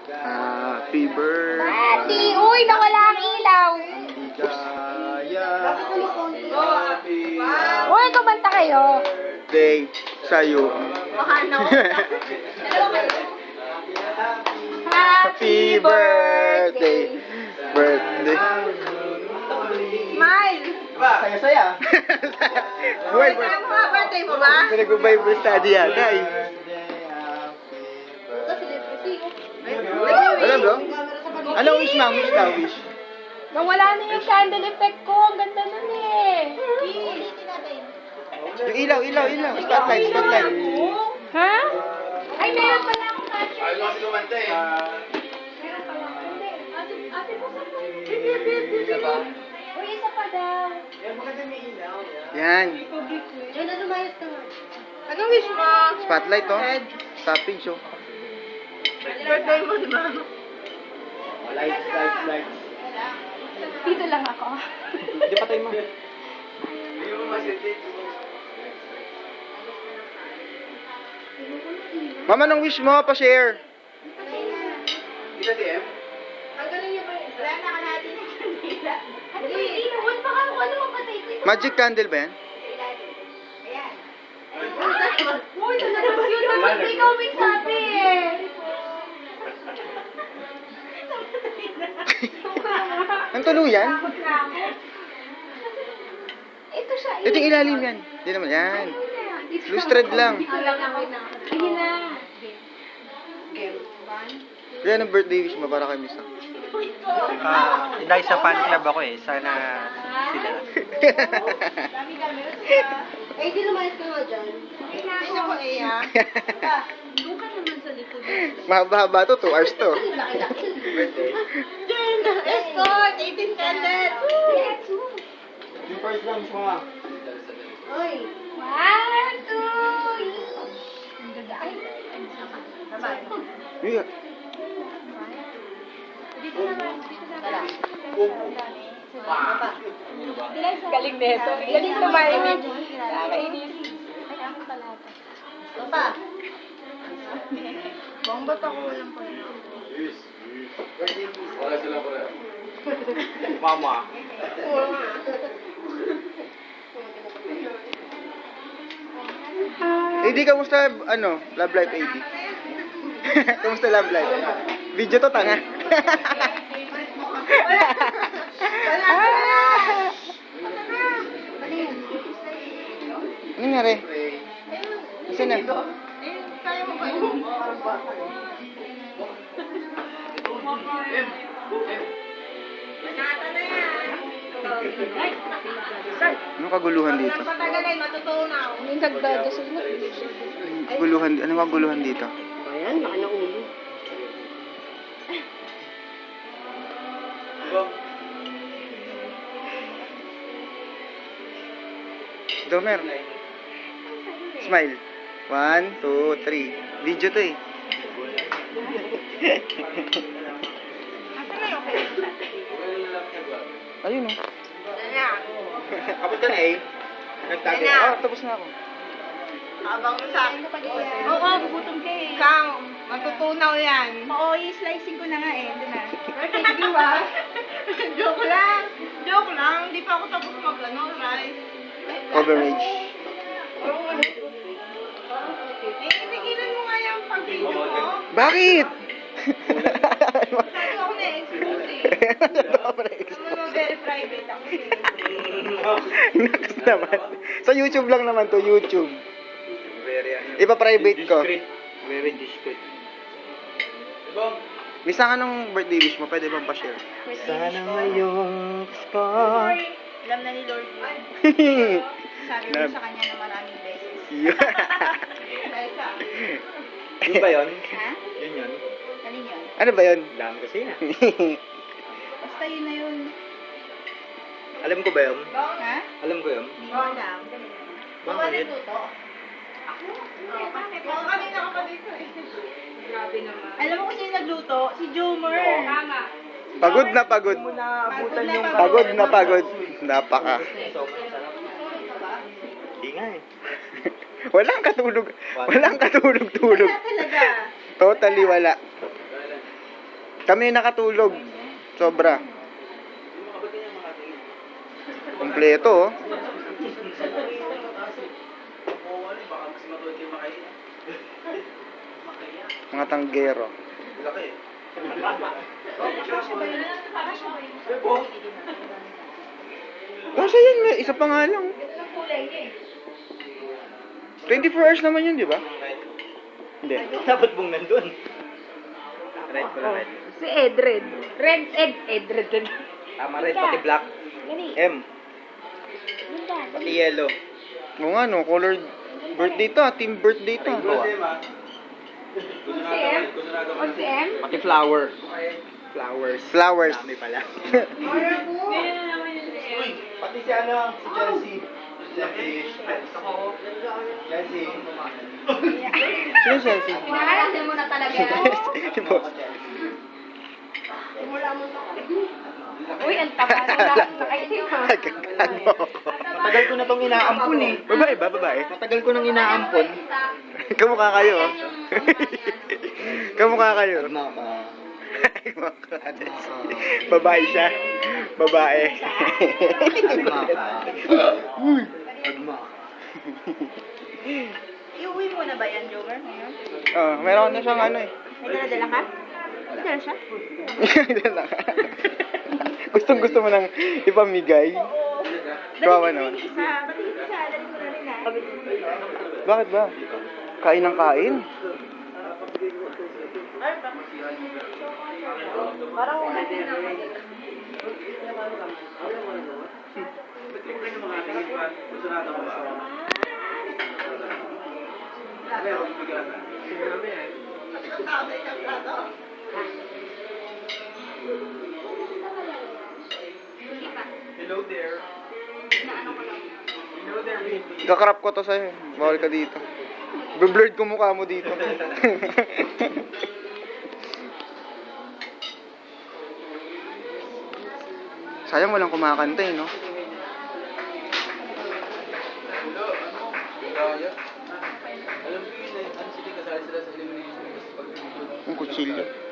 Happy birthday. Ati, uy, nawala ang ilaw. Ligaya. Uy, kumanta kayo. Birthday sa'yo. Happy birthday. Birthday. Smile. Saya-saya. Wait, Birthday mo ba? Pinag-Bible study yata eh. Alam bro? Anong wish ma'am? Wish daw, wish. Nawala na yung candle effect ko. Ang ganda nun eh. Yung ilaw. Spotlight. Ha? Ay, meron pala akong match. Ay, kasi kumanta eh. Meron pala ako. Hindi. Ate po sa Uy, isa pa daw. Yan. Yan na lumayas ka. Anong wish mo? Spotlight oh. Stopping show. Birthday mo, di ba? Lights. Dito lang ako. Hindi patay mo. Hindi mo masiti. Mama, anong wish mo? Pa-share. Kita si M? Ang galing niyo ba? Wala na ka natin ng kandila. Ano ba yung inuwan? Baka ano mapatay ko. Magic candle ba yan? Ayan. Uy, nalabas yun. Dapat may gawing sabi eh. Ang tuluyan? Takot na ako. Ito siya. Ito yung ilalim yan. Hindi naman yan. Loose thread lang. Sige na. Yan ang birthday wish mo para kay Miss. Dahil sa fan club ako eh. Sana sila. Eh, di lumayas ka nga dyan. Ay, nako, Eya. Doon ka naman sa likod. Mahaba-haba to, 2 hours to. Jen, escort, 18 candles. Yes, Yung first lang mo. Oy. 1, 2, ang ganda. Ay, Yeah. dito naman. Galing neto. Galing tumarinig. Nakakainis. Ay, ako pala ito. Ito pa. Bang ba't ako walang pala? Wala sila pa rin. Mama. AD, kamusta, Love Life, AD? Kamusta Love Life? Video to, tanga. Ano nangyari? Isa na. Kaya mo ba yun? Manata na yan. Anong kaguluhan dito? Patagalay, matutunaw. May nagdadasal na. Anong kaguluhan dito? Ayan, baka naulo. Domer. Smile. 1, 2, 3. Video to eh. Asa na yung okay? Ayun oh. Ayan. Abot ka na eh. Nagtagay. Yan na. Oh, tapos na ako. Abang mo sa akin. Oo, gugutom ka eh. Kang, matutunaw yan. Oo, i-slicing ko na nga eh. Doon na. Thank you ah. Joke lang. Joke lang. Hindi pa ako tapos rice. Coverage. Eh, tigilan mo nga yung pag-video ko. Bakit? Sabi ako na-expose eh. Ano very private ako eh. Nakas naman. Sa YouTube lang naman to, YouTube. Very Ipa-private ko. discreet. Very discreet. Misa ka nung birthday wish mo, pwede bang pa-share? Sana ngayong Pasko. Alam na ni Lord yun. Sabi mo Love. sa kanya na maraming beses. Yun. Dahil sa... Yun ba yun? Ha? Yun. Alin yun? Ano ba yun? Dami kasi na. Basta yun na yun. Alam ko ba yun? Ha? Alam ko yun. Hindi mo alam. Bakit? Ako? Bakit? Baka kanina ka pa dito eh. Grabe naman. Alam mo kung sino nagluto? Si Jomer. Tama. Pagod na pagod. Pagod na pagod. Napaka. Hindi nga eh. Walang katulog. Walang katulog-tulog. Wala talaga. Totally wala. Kami nakatulog. Sobra. Kompleto, oh. Mga tanggero. Laki. Kasi yun, may isa pa nga lang. 24 hours naman yun, di ba? Hindi. Dapat mong nandun. Red ko lang, red. Si Edred. Edred. Tama red, pati black. M. Pati yellow. Oo nga, no? Colored birthday to, ah. Team birthday to. Si M? O si M? Pati flower. Flowers. Flowers. Dami pala. Ganyan na naman yung si M. Pati si ano, si Chelsea. Chelsea. Sino Chelsea? Pinakalasin mo na talaga. Si boss. Uy, ang taba na. Nakaisip ka. Nagkagago ako. Matagal ko na tong inaampun eh. Babae ba? Babae? Matagal ko nang inaampun. Kamukha kayo, oh. Kamukha kayo. Babae siya. Babae. Uy. Iuwi mo na ba yan, Joker, ngayon? Meron na siyang ano eh. May dala-dala ka? May dala siya? Gustong gusto mo nang ipamigay. Kawawa naman. Ba't hindi isa? Dali ko na rin ah. Bakit ba? Kain ng kain. Parang hindi naman. Hello there. Hello there, baby. Kakarap ko to sa'yo. Bawal ka dito. Blurred ko mukha mo dito. Sayang walang kumakanta eh, no? Alam ko yun, ano sila kasali sila sa elimination. Ang kutsilyo.